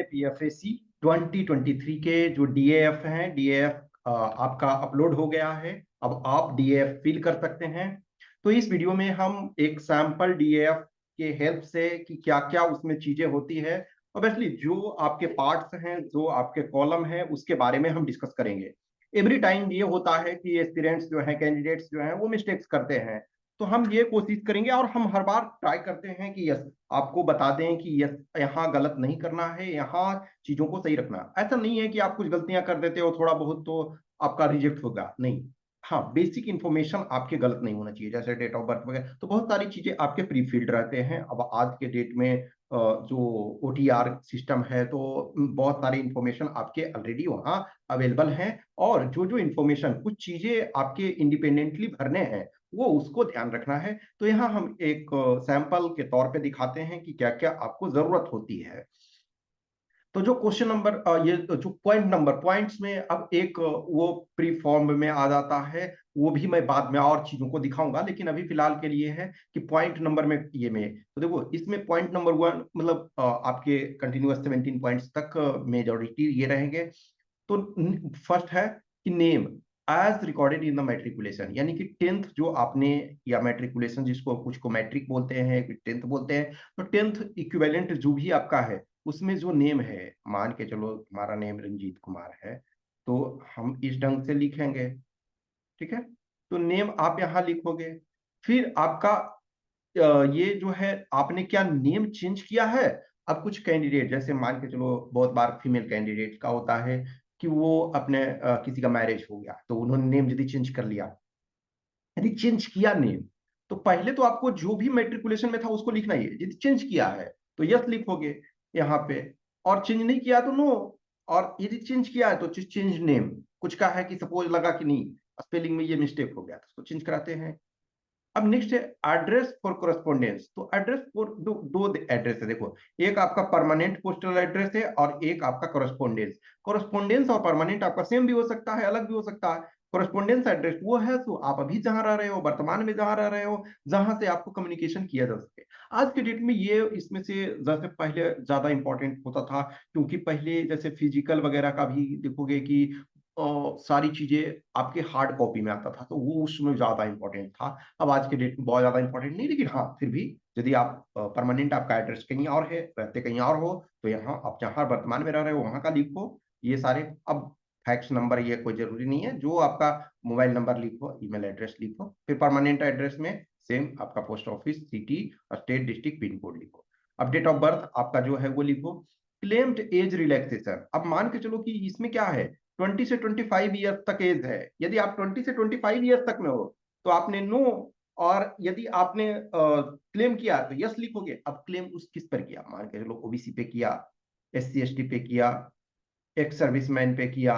पीएफएससी 2023 के जो डीएएफ हैं, डीएएफ आपका अपलोड हो गया है। अब आप डीएएफ फिल कर सकते हैं। तो इस वीडियो में हम एक सैंपल डीएएफ के हेल्प से कि क्या क्या उसमें चीजें होती है, ऑब्वियसली जो आपके पार्ट्स हैं, जो आपके कॉलम है, उसके बारे में हम डिस्कस करेंगे। एवरी टाइम ये होता है कि एस्पिरेंट्स जो है, कैंडिडेट्स जो हैं, वो मिस्टेक्स करते हैं। तो हम ये कोशिश करेंगे और हम हर बार ट्राई करते हैं कि यस आपको बता दें कि यस यहाँ गलत नहीं करना है, यहाँ चीजों को सही रखना। ऐसा नहीं है कि आप कुछ गलतियां कर देते हो थोड़ा बहुत तो आपका रिजेक्ट होगा, नहीं। हाँ, बेसिक इंफॉर्मेशन आपके गलत नहीं होना चाहिए, जैसे डेट ऑफ बर्थ वगैरह। तो बहुत सारी चीजें आपके प्री फिल्ड रहते हैं। अब आज के डेट में जो ओटीआर सिस्टम है, तो बहुत सारी इंफॉर्मेशन आपके ऑलरेडी वहाँ अवेलेबल हैं। और जो जो इंफॉर्मेशन कुछ चीजें आपके इंडिपेंडेंटली भरने हैं, वो उसको ध्यान रखना है। तो यहाँ हम एक सैंपल के तौर पे दिखाते हैं कि क्या क्या आपको जरूरत होती है। तो जो क्वेश्चन नंबर ये जो पॉइंट नंबर पॉइंट्स में अब एक वो प्री फॉर्म में आ जाता है। वो भी मैं बाद में और चीजों को दिखाऊंगा, लेकिन अभी फिलहाल के लिए है कि पॉइंट नंबर में ये में तो देखो इसमें पॉइंट नंबर 1 मतलब आपके कंटिन्यूअस 17 पॉइंट्स तक मेजॉरिटी ये रहेंगे। तो फर्स्ट है कि name as recorded in the matriculation, यानी कि टेंथ जो आपने, या मैट्रिकुलेशन जिसको कुछ को मैट्रिक बोलते हैं, कुछ टेंथ बोलते हैं, तो टेंथ इक्विवेलेंट जो भी आपका है उसमें जो नेम है, मान के चलो हमारा नेम रंजीत कुमार है, तो हम इस ढंग से लिखेंगे। ठीक है, तो नेम आप यहाँ लिखोगे। फिर आपका ये जो है आपने क्या नेम चेंज किया है। अब कुछ कैंडिडेट जैसे मान के चलो बहुत बार फीमेल कैंडिडेट का होता है कि वो अपने किसी का मैरिज हो गया तो उन्होंने नेम यदि चेंज कर लिया, यदि चेंज किया नेम, तो पहले तो आपको जो भी मैट्रिकुलेशन में था उसको लिखना ही है। यदि चेंज किया है तो यस लिखोगे यहाँ पे, और चेंज नहीं किया तो नो। और यदि चेंज किया है तो चेंज नेम। कुछ का है कि सपोज लगा कि नहीं स्पेलिंग में ये मिस्टेक हो गया तो उसको चेंज कराते हैं। अब नेक्स्ट है एड्रेस फॉर कोरेस्पोंडेंस। तो एड्रेस फॉर दो एड्रेस है, देखो एक आपका परमानेंट पोस्टल एड्रेस है और एक आपका कोरेस्पोंडेंस। कोरेस्पोंडेंस और परमानेंट आपका सेम भी हो सकता है, अलग भी हो सकता है। कोरेस्पोंडेंस एड्रेस वो है तो आप अभी जहां रह रहे हो, वर्तमान में जहां रह रहे हो, जहां से आपको कम्युनिकेशन किया जा सके। आज के डेट में ये इसमें से जैसे पहले ज्यादा इंपॉर्टेंट होता था, क्योंकि पहले जैसे फिजिकल वगैरह का भी देखोगे कि सारी चीजें आपके हार्ड कॉपी में आता था, तो वो उसमें ज्यादा इंपॉर्टेंट था। अब आज के डेट में बहुत ज्यादा इंपॉर्टेंट नहीं, लेकिन हाँ फिर भी यदि आप परमानेंट आपका एड्रेस कहीं और है, रहते कहीं और हो, तो यहाँ आप जहाँ वर्तमान में रह रहे हो वहां का लिखो ये सारे। अब फैक्स नंबर ये कोई जरूरी नहीं है, जो आपका मोबाइल नंबर लिखो, ईमेल एड्रेस लिखो। फिर परमानेंट एड्रेस में सेम आपका post office, city, state, district, pin code लिखो। अब डेट ऑफ बर्थ आपका जो है वो लिखो। क्लेम्ड एज रिलैक्सेशन, अब मान के चलो कि इसमें क्या है, 20 से 25 ईयर तक एज है। यदि आप 20 से 25 ईयर तक में हो तो आपने नो, और यदि आपने क्लेम किया तो यस लिखोगे। अब क्लेम उस किस पर किया, मान के चलो ओबीसी पे किया, एससी एसटी पे किया, एक्स सर्विसमैन पे किया,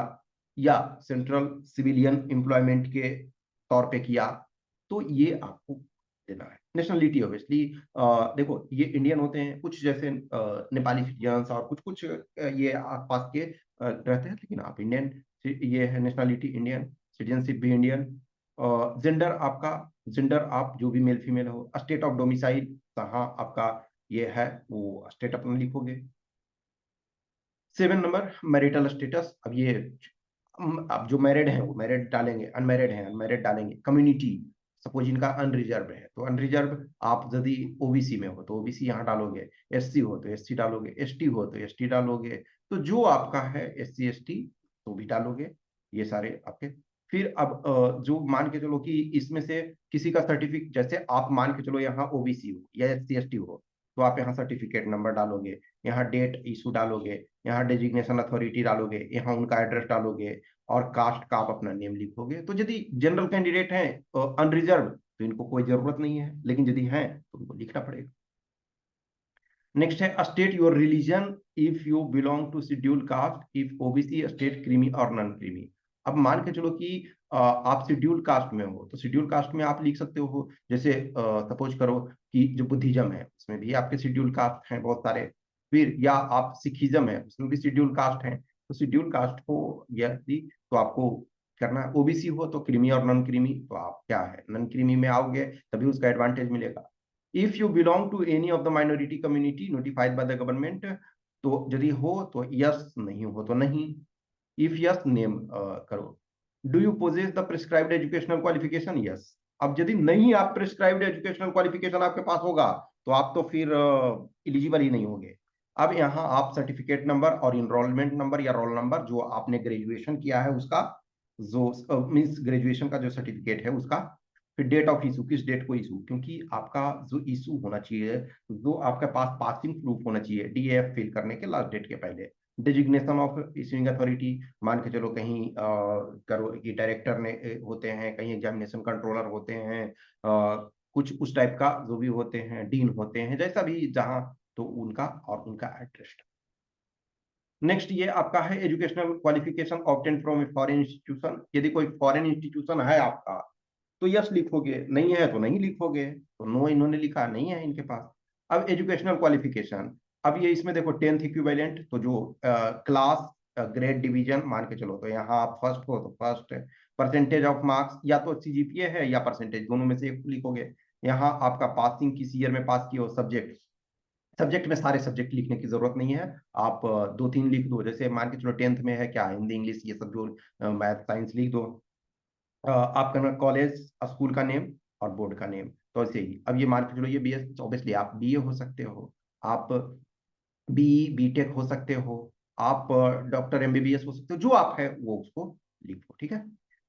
या सेंट्रल सिविलियन एम्प्लॉयमेंट के तौर पे किया, तो ये आपको देना है। नेशनलिटी ऑब्वियसली देखो ये इंडियन होते हैं, कुछ जैसे नेपाली सिटीजन्स और कुछ कुछ ये आसपास के रहते हैं, लेकिन आप इंडियन, ये है नेशनलिटी इंडियन, सिटीजनशिप भी इंडियन। जेंडर आपका, जेंडर आप जो भी मेल फीमेल हो। स्टेट ऑफ डोमिसाइल कहाँ आपका ये है वो स्टेट अपना लिखोगे। 7 नंबर मैरिटल स्टेटस, अब ये अब जो मैरिड है वो मैरिड डालेंगे, अनमैरिड है अनमैरिड डालेंगे। कम्युनिटी, सपोज इनका अनरिजर्व है तो अनरिजर्व, आप यदि ओबीसी में हो तो ओबीसी यहाँ डालोगे, एससी हो तो एससी डालोगे, एसटी हो तो एसटी डालोगे। तो जो आपका है एससी एसटी तो भी डालोगे, ये सारे आपके। फिर अब जो मान के चलो कि इसमें से किसी का सर्टिफिकेट, जैसे आप मान के चलो यहाँ ओबीसी हो या एससी एसटी हो, तो आप यहाँ सर्टिफिकेट नंबर डालोगे, यहाँ डेट इशू डालोगे, यहाँ डेजिग्नेशन अथॉरिटी डालोगे, यहाँ उनका एड्रेस डालोगे, और कास्ट का आप अपना नेम लिखोगे। तो यदि जनरल कैंडिडेट हैं अनरिजर्व तो इनको कोई जरूरत नहीं है, लेकिन यदि हैं तो उनको लिखना पड़ेगा। नेक्स्ट है state your religion if you belong to schedule caste, if OBC, state creamy और नॉन क्रीमी। अब मान के चलो कि आप शेड्यूल कास्ट में हो तो शेड्यूल कास्ट में आप लिख सकते हो, जैसे सपोज करो कि जो बुद्धिज्म है उसमें भी आपके शेड्यूल कास्ट हैं बहुत सारे। फिर या आप सिखिज्म है उसमें भी शेड्यूल कास्ट हैं, तो शेड्यूल कास्ट को यदि तो आपको करना है। ओबीसी हो तो क्रीमी और नॉन क्रीमी, तो आप क्या है नॉन क्रीमी में आओगे तभी उसका एडवांटेज मिलेगा। If you belong to any of the minority community notified by the government, तो यदि हो तो यस, नहीं हो तो नहीं। इफ यस, नेम करो। Do you possess the prescribed educational qualification? Yes. अब यदि नहीं, आप प्रिस्क्राइब्ड एजुकेशनल क्वालिफिकेशन आपके पास होगा तो आप तो फिर एलिजिबल ही नहीं होंगे। अब यहाँ आप सर्टिफिकेट नंबर और इनरोलमेंट नंबर या रोल नंबर जो आपने ग्रेजुएशन किया है उसका, जो मीन्स ग्रेजुएशन का जो सर्टिफिकेट है उसका, फिर डेट ऑफ इशू, किस डेट को इशू, क्योंकि आपका जो इशू होना चाहिए, जो आपके पास पासिंग प्रूफ होना चाहिए डीएफ फिल करने के लास्ट डेट के पहले। डिजिग्नेशन ऑफ इशूइंग अथॉरिटी, मान के चलो कहीं करो कि डायरेक्टर ने होते हैं, कहीं एग्जामिनेशन कंट्रोलर होते हैं, कुछ उस टाइप का जो भी होते हैं, डीन होते हैं, जैसा भी जहां, तो उनका और उनका एड्रेस। नेक्स्ट ये आपका है educational qualification obtain from a foreign institution. यदि कोई फॉरेन इंस्टीट्यूशन है आपका तो यस लिखोगे, नहीं है तो नहीं लिखोगे। तो नो इन्होंने लिखा, नहीं है इनके पास। अब एजुकेशनल क्वालिफिकेशन, अब ये इसमें देखो 10th इक्विवेलेंट, तो जो क्लास ग्रेड डिवीजन मान के चलो, तो यहाँ आप फर्स्ट हो तो फर्स्ट है। परसेंटेज ऑफ मार्क्स, या तो सीजीपीए है या परसेंटेज, दोनों में से एक लिखोगे। यहाँ आपका पासिंग, किस ईयर में पास किए हो, सब्जेक्ट, सब्जेक्ट में सारे सब्जेक्ट लिखने की जरूरत नहीं है। आप दो तीन लिख दो, जैसे मान के चलो 10th में है क्या, हिंदी इंग्लिश ये सब जो मैथ साइंस लिख दो। आपका कॉलेज, स्कूल का नेम और बोर्ड का नेम, तो ऐसे ही। अब ये मान के चलो ये बीएस, ऑब्वियसली आप बीए हो सकते हो, आप बी बीटेक हो सकते हो, आप डॉक्टर एमबीबीएस हो सकते हो, जो आप है वो उसको लिखो, ठीक है।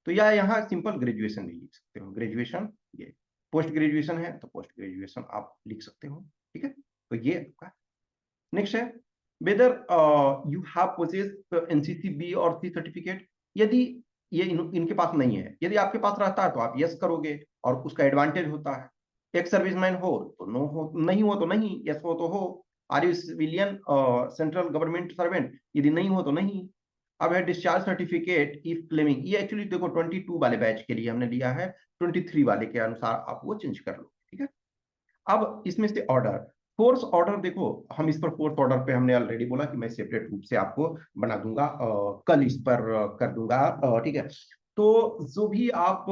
तो या यहाँ सिंपल ग्रेजुएशन भी लिख सकते हो, ग्रेजुएशन। ये पोस्ट ग्रेजुएशन है तो पोस्ट ग्रेजुएशन आप लिख सकते हो, ठीक है। तो ये आपका नेक्स्ट है, whether you have possess NCC B और सी सर्टिफिकेट। यदि ये इनके पास नहीं है, यदि आपके पास रहता है तो आप यस करोगे और उसका एडवांटेज होता है। एक सर्विसमैन हो तो नो, हो नहीं हो तो नहीं, यस हो तो हो। Are you civilian central government servant, यदि नहीं हो तो नहीं। अब है डिस्चार्ज सर्टिफिकेट इफ क्लेमिंग, ये एक्चुअली देखो 22 वाले बैच के लिए हमने लिया है, 23 वाले के अनुसार आप वो चेंज कर लो, ठीक है। अब इसमें से ऑर्डर, फोर्स ऑर्डर देखो, हम इस पर फोर्स ऑर्डर पे हमने ऑलरेडी बोला कि मैं सेपरेट रूप से आपको बना दूंगा, कल इस पर कर दूंगा, ठीक है। तो जो भी आप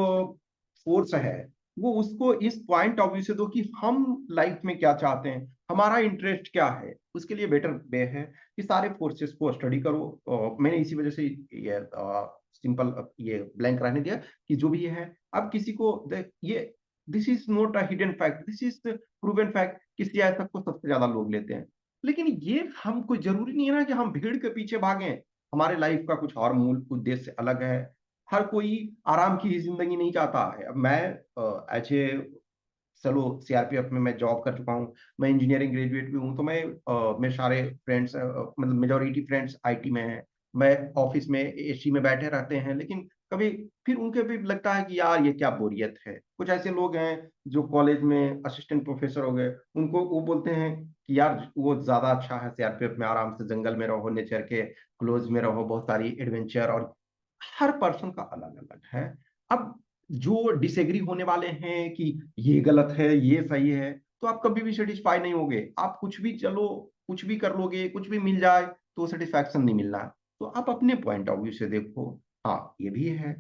फोर्स है वो उसको इस पॉइंट ऑफ व्यू से दो कि हम लाइफ में क्या चाहते हैं, हमारा इंटरेस्ट क्या है। उसके लिए बेटर वे है कि सारे फोर्सेस को स्टडी करो। मैंने इसी वजह से ये सिंपल ये ब्लैंक रहने दिया कि जो भी ये है। अब किसी को ये, this is not a hidden fact, this is proven fact कि सियासत को सबसे ज्यादा लोग लेते हैं। लेकिन ये हमको जरूरी नहीं है ना कि हम भीड़ के पीछे भागें, हमारे लाइफ का कुछ और मूल उद्देश्य अलग है। हर कोई आराम की जिंदगी नहीं चाहता है। अब मैं एज ए, चलो सीआरपीएफ में मैं जॉब कर चुका हूँ, मैं इंजीनियरिंग ग्रेजुएट भी हूँ, तो मैं मेरे सारे फ्रेंड्स, मतलब मेजोरिटी फ्रेंड्स आईटी में हैं। मैं ऑफिस में एसी में बैठे रहते हैं, लेकिन कभी फिर उनके भी लगता है कि यार ये क्या बोरियत है। कुछ ऐसे लोग हैं जो कॉलेज में असिस्टेंट प्रोफेसर हो गए, उनको वो बोलते हैं कि यार वो ज्यादा अच्छा है सीआरपीएफ में, आराम से जंगल में रहो, नेचर के क्लोज में रहो, बहुत सारी एडवेंचर। और हर पर्सन का अलग अलग है। अब जो डिसएग्री होने वाले हैं कि ये गलत है ये सही है, तो आप कभी भी सेटिस्फाई नहीं होगे। आप कुछ भी चलो, कुछ भी कर लोगे, कुछ भी मिल जाए तो सेटिस्फैक्शन नहीं मिलना। तो आप अपने पॉइंट ऑफ व्यू से देखो। हाँ ये भी है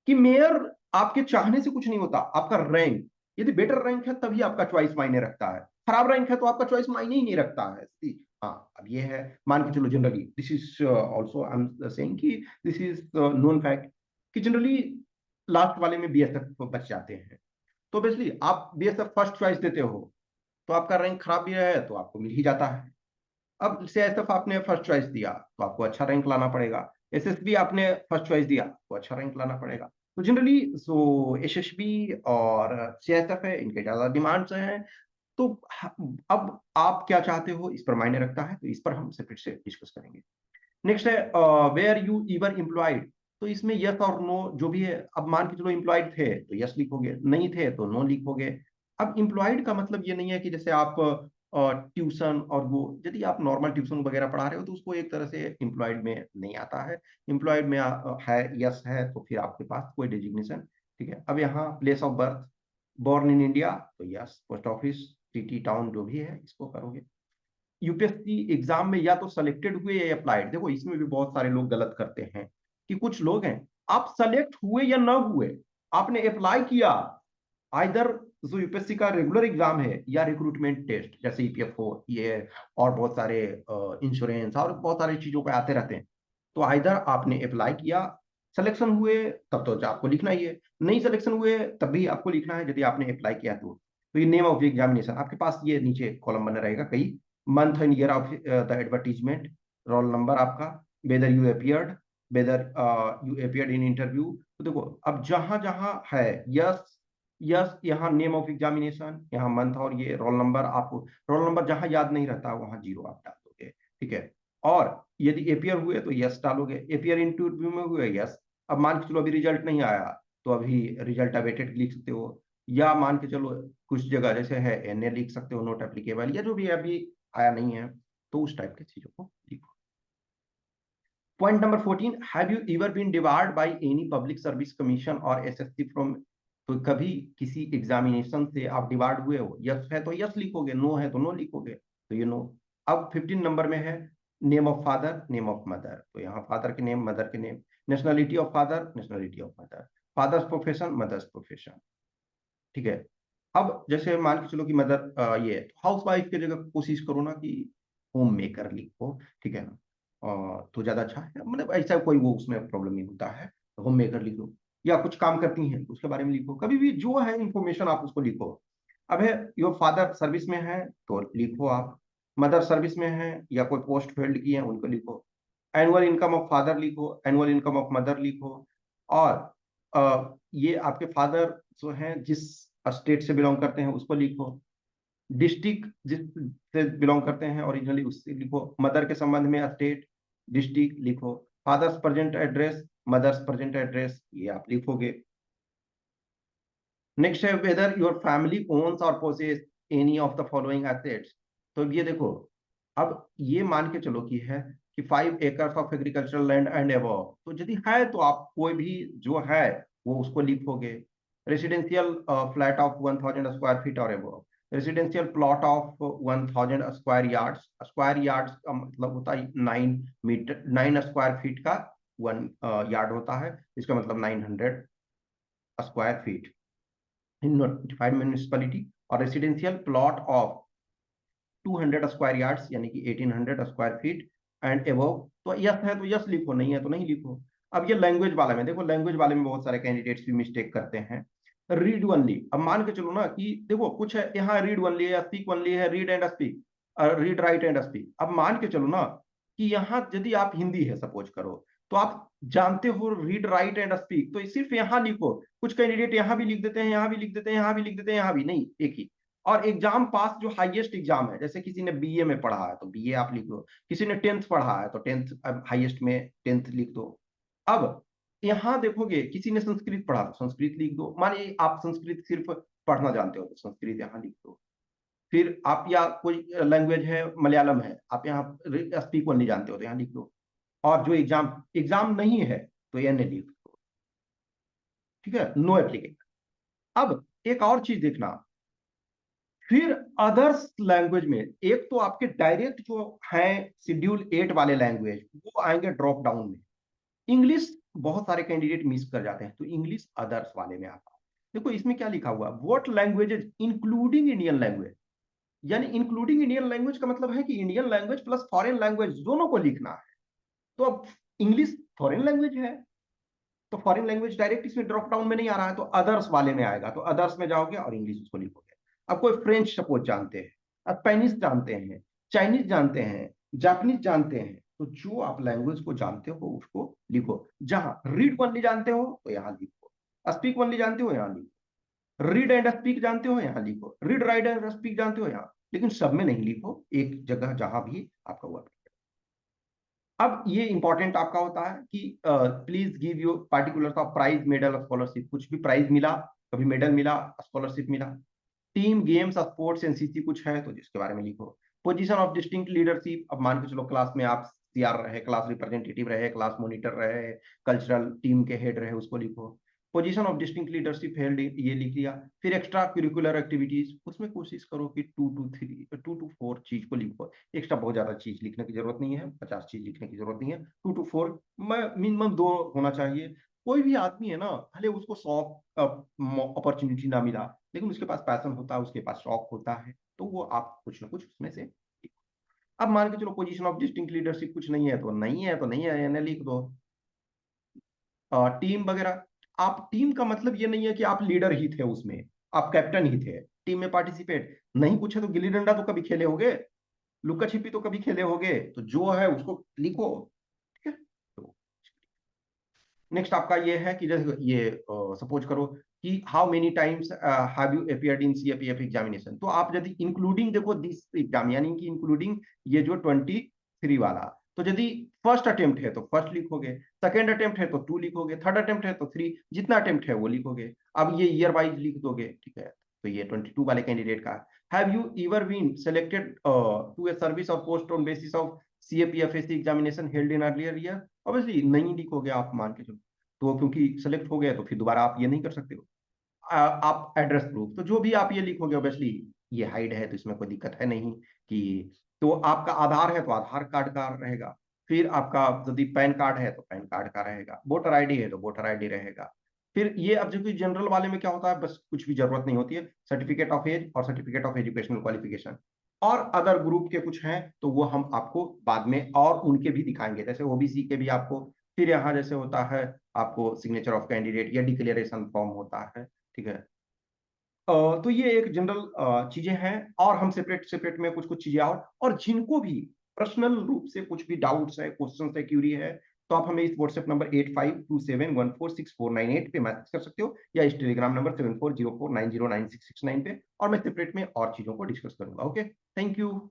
कि मेयर आपके चाहने से कुछ नहीं होता, आपका रैंक, यदि बेटर रैंक है तभी आपका चॉइस मायने रखता है, खराब रैंक है तो आपका चॉइस मायने ही नहीं रखता है। हाँ अब ये है, मान के चलो generally, this is also I am saying कि दिस इज नोन फैक्ट कि जनरली लास्ट वाले में बीएसएफ बच जाते हैं। तो ऑब्वियसली आप बीएसएफ फर्स्ट चॉइस देते हो तो आपका रैंक खराब भी रहे तो आपको मिल ही जाता है। अब सीआईएसएफ आपने फर्स्ट चॉइस दिया तो आपको अच्छा रैंक लाना पड़ेगा, एसएसबी आपने फर्स्ट चॉइस दिया तो अच्छा रैंक लाना पड़ेगा। तो जनरली जो एसएसबी और सीआईएसएफ है इनके ज्यादा डिमांड्स हैं। तो अब आप क्या चाहते हो इस पर मायने रखता है, तो इस पर हम सेपरेट से डिस्कस करेंगे। नेक्स्ट है वेयर यू इवर एम्प्लॉयड। तो इसमें यस और नो जो भी है, अब मान के चलो एम्प्लॉयड थे तो यस लिखोगे, नहीं थे तो नो लिखोगे। अब एम्प्लॉयड का मतलब ये नहीं है कि जैसे आप ट्यूशन और वो, यदि आप नॉर्मल ट्यूशन वगैरह पढ़ा रहे हो तो उसको एक तरह से एम्प्लॉयड में नहीं आता है। एम्प्लॉयड में है, यस है तो फिर आपके पास कोई डेजिग्नेशन, ठीक है। अब यहाँ place of birth, born in India तो yes, post office, city town जो भी है इसको करोगे। यूपीएससी एग्जाम में या तो सेलेक्टेड हुए या अप्लाइड, देखो इसमें भी बहुत सारे लोग गलत करते हैं कि कुछ लोग हैं, आप सेलेक्ट हुए या ना हुए, आपने अप्लाई किया, आइदर जो यूपीएससी का रेगुलर एग्जाम है या रिक्रूटमेंट टेस्ट जैसे ईपीएफओ ये और बहुत सारे इंश्योरेंस और बहुत सारी चीजों पे आते रहते हैं, तो आइदर आपने अप्लाई किया, सिलेक्शन हुए तब तो आपको लिखना ही है, नहीं सिलेक्शन हुए तब भी आपको लिखना है यदि आपने अप्लाई किया तो ये नेम ऑफ द एग्जामिनेशन आपके पास ये नीचे कॉलम बना रहेगा, कई month and year of the advertisement, roll number आपका, whether you appeared, whether you appeared in interview. तो देखो अब जहां जहां है यस यस, यहाँ नेम ऑफ एग्जामिनेशन, यहाँ मंथ और ये रोल नंबर, आपको रोल नंबर जहां याद नहीं रहता वहां जीरो आप डाल दोगे, ठीक है। और यदि एपियर हुए तो यस डालोगे, एपियर इंटरव्यू में हुए यस। अब मान के चलो अभी रिजल्ट नहीं आया तो अभी रिजल्ट अवेटेड लिख सकते हो, या मान के चलो कुछ जगह जैसे है एनए लिख सकते हो, नोट एप्लीकेबल, या जो भी अभी आया नहीं है तो उस टाइप की चीजों को लिखो। Point number 14, have you ever been debarred by any public service commission और एसएससी फ्रॉम, तो कभी किसी एग्जामिनेशन से आप डिबार्ड हुए हो, यस है तो यस लिखोगे, नो है तो नो लिखोगे, तो ये नो। अब 15 नंबर में है name of father, name of mother, तो यहाँ फादर के नेम, मदर के name, nationality of father, nationality of mother, father's profession, mother's profession, ठीक है। अब जैसे मान के चलो कि मदर ये हाउस वाइफ की जगह कोशिश करो ना कि होम मेकर लिखो, ठीक है ना, तो ज्यादा अच्छा है, मतलब ऐसा कोई वो उसमें प्रॉब्लम नहीं होता है, होम मेकर लिखो, या कुछ काम करती हैं उसके बारे में लिखो, कभी भी जो है इंफॉर्मेशन आप उसको लिखो। अब है योर फादर सर्विस में है तो लिखो आप, मदर सर्विस में है या कोई पोस्ट फील्ड की है उनको लिखो, एनुअल इनकम ऑफ फादर लिखो, एनुअल इनकम ऑफ मदर लिखो, और ये आपके फादर जो हैं जिस स्टेट से बिलोंग करते हैं उसको लिखो, डिस्ट्रिक्ट जिस से बिलोंग करते हैं ओरिजिनली उससे लिखो, मदर के संबंध में स्टेट डिस्ट्रिक्ट लिखो, father's present address, mother's present address, ये आप लिखोगे। नेक्स्ट है वेदर योर फैमिली ओन्स और possess any of the following assets, तो ये देखो अब ये मान के चलो कि है कि 5 acres of agricultural land and above, तो यदि है तो आप कोई भी जो है वो उसको लिखोगे, residential flat of 1000 square feet और above, residential plot of 1000 square yards, square yards का मतलब होता है 9 मीटर, 9 स्क्वायर फीट का 1 यार्ड होता है, इसका मतलब 900 square feet in notified municipality, और residential plot of 200 square yards यानी कि 1800 स्क्वायर फीट एंड एबव, तो यस है तो यस लिखो, नहीं है तो नहीं लिखो। अब ये लैंग्वेज वाले में देखो, लैंग्वेज वाले में बहुत सारे कैंडिडेट्स भी मिस्टेक करते हैं, रीड ओनली, अब मान के चलो ना कि देखो कुछ है यहाँ रीड ओनली है, स्पीक ओनली है, read and speak, read write and speak. अब मान के चलो ना कि यहाँ यदि आप हिंदी है सपोज करो तो आप जानते हो रीड राइट एंड स्पीक, तो सिर्फ यहाँ लिखो, कुछ कैंडिडेट यहाँ भी लिख देते हैं, यहाँ भी लिख देते हैं, यहाँ भी लिख देते हैं, यहाँ भी नहीं, एक ही। और एग्जाम पास जो हाईएस्ट एग्जाम है, जैसे किसी ने बीए में पढ़ा है तो बीए आप लिख दो, किसी ने 10th पढ़ा है तो 10th हाईएस्ट में 10th लिख दो। अब यहाँ देखोगे किसी ने संस्कृत पढ़ा तो संस्कृत लिख दो, मानिए आप संस्कृत सिर्फ पढ़ना जानते हो तो संस्कृत यहाँ लिख दो। फिर आप या कोई लैंग्वेज है मलयालम है, आप यहाँ स्पीक ओनली जानते हो तो यहाँ लिख दो, और जो एग्जाम एग्जाम नहीं है तो एन लिख दो, ठीक है, नो एप्लीकेशन। अब एक और चीज देखना, फिर अदर्स लैंग्वेज में एक तो आपके डायरेक्ट जो है शेड्यूल 8 वाले लैंग्वेज वो आएंगे ड्रॉप डाउन में, इंग्लिश बहुत सारे कैंडिडेट मिस कर जाते हैं तो इंग्लिश अदर्स वाले में आता है। देखो इसमें क्या लिखा हुआ, what languages including Indian language, यानी इंक्लूडिंग इंडियन लैंग्वेज का मतलब है कि Indian language plus foreign language दोनों को लिखना है। तो अब इंग्लिश फॉरेन लैंग्वेज है तो फॉरेन लैंग्वेज डायरेक्ट इसमें ड्रॉप डाउन में नहीं आ रहा है, तो अदर्स वाले में आएगा, तो अदर्स में जाओगे और इंग्लिश उसको लिखोगे। अब कोई फ्रेंच सपोज जानते हैं, स्पेनिश जानते हैं, चाइनीज जानते हैं, जापानीज जानते हैं, तो जो आप लैंग्वेज को जानते हो उसको लिखो। जहां रीड ओनली जानते हो तो यहाँ लिखो, स्पीक ओनली जानते हो यहाँ लिखो, रीड एंड स्पीक जानते हो यहाँ लिखो, रीड राइट एंड स्पीक जानते हो यहाँ, लेकिन सब में नहीं लिखो, एक जगह जहां भी आपका हुआ। अब ये इंपॉर्टेंट आपका होता है कि please give you particulars of prize medal scholarship, कुछ भी प्राइज मिला, कभी मेडल मिला, स्कॉलरशिप मिला, टीम गेम्स स्पोर्ट्स एनसीसी कुछ है तो जिसके बारे में लिखो। पोजीशन ऑफ डिस्टिंक्ट लीडरशिप, अब मान के चलो क्लास में आप सीआर रहे, क्लास रिप्रेजेंटेटिव रहे, क्लास मॉनिटर रहे, कल्चरल टीम के हेड रहे, उसको लिखो। Position of distinct leadership held, ये लिख लिया। फिर एक्स्ट्रा करिकुलर एक्टिविटीज, उसमें कोशिश करो कि 2 to 4 चीज को लिखो, एक्स्ट्रा बहुत ज्यादा चीज लिखने की जरूरत नहीं है, 50 चीज लिखने की जरूरत नहीं है, 2 to 4 मिनिमम 2 होना चाहिए। कोई भी आदमी है ना, भले उसको 100 अपॉर्चुनिटी ना मिला, लेकिन उसके पास पैशन होता है, उसके पास शौक होता है, तो वो आप कुछ ना कुछ उसमें से। अब मान के चलो पोजीशन ऑफ डिस्टिंक्ट लीडरशिप कुछ नहीं है तो नहीं है, तो नहीं है, यानी लिख दो। टीम वगैरह, आप टीम का मतलब ये नहीं है कि आप लीडर ही थे उसमें, आप कैप्टन ही थे, टीम में पार्टिसिपेट नहीं कुछ है तो गिल्ली डंडा तो कभी खेले होगे, लुका छिपी तो कभी खेले होगे, तो जो है उसको लिखो। ठीक है। तो नेक्स्ट आपका ये है कि जैसे ये सपोज करो कि how many times have you appeared in CAPF examination, तो आप यदि इंक्लूडिंग देखो दिस एग्जाम, यानी कि इंक्लूडिंग ये जो 23 वाला, तो यदि फर्स्ट अटेम्प्ट है तो फर्स्ट लिखोगे, सेकेंड अटेम्प्ट है तो 2 लिखोगे, थर्ड अटेम्प्ट है तो 3, जितना अटेम्प्ट है वो लिखोगे। अब ये ईयर वाइज लिख दोगे, ठीक है। तो ये 22 वाले कैंडिडेट का, have you ever been selected to a service of post on basis of CAPF SC examination held in earlier year, obviously नहीं लिखोगे आप, मान के चलो। तो क्योंकि सेलेक्ट हो गया तो फिर दोबारा आप ये नहीं कर सकते हो। आप एड्रेस प्रूफ, तो जो भी आप ये लिखोगे ऑब्वियसली ये हाइड है तो इसमें कोई दिक्कत है नहीं कि। तो आपका आधार है तो आधार कार्ड का रहेगा, फिर आपका यदि पैन कार्ड है तो पैन कार्ड का रहेगा, वोटर आईडी है तो वोटर आईडी रहेगा। फिर ये अब जो कि जनरल वाले में क्या होता है, बस कुछ भी जरूरत नहीं होती है, सर्टिफिकेट ऑफ एज और सर्टिफिकेट ऑफ एजुकेशनल क्वालिफिकेशन। और अदर ग्रुप के कुछ हैं तो वो हम आपको बाद में और उनके भी दिखाएंगे, जैसे ओबीसी के भी आपको। फिर यहाँ जैसे होता है आपको सिग्नेचर ऑफ कैंडिडेट या डिक्लेरेशन फॉर्म होता है, ठीक है। तो ये एक जनरल चीजें हैं, और हम सेपरेट सेपरेट में कुछ कुछ चीजें और जिनको भी पर्सनल रूप से कुछ भी डाउट्स है, क्वेश्चन है, क्यूरी है, तो आप हमें इस व्हाट्सएप नंबर 8527146498 पे मैसेज कर सकते हो, या इस टेलीग्राम नंबर 7404909669 पे, और मैं सेपरेट में और चीजों को डिस्कस करूंगा। Okay, thank you.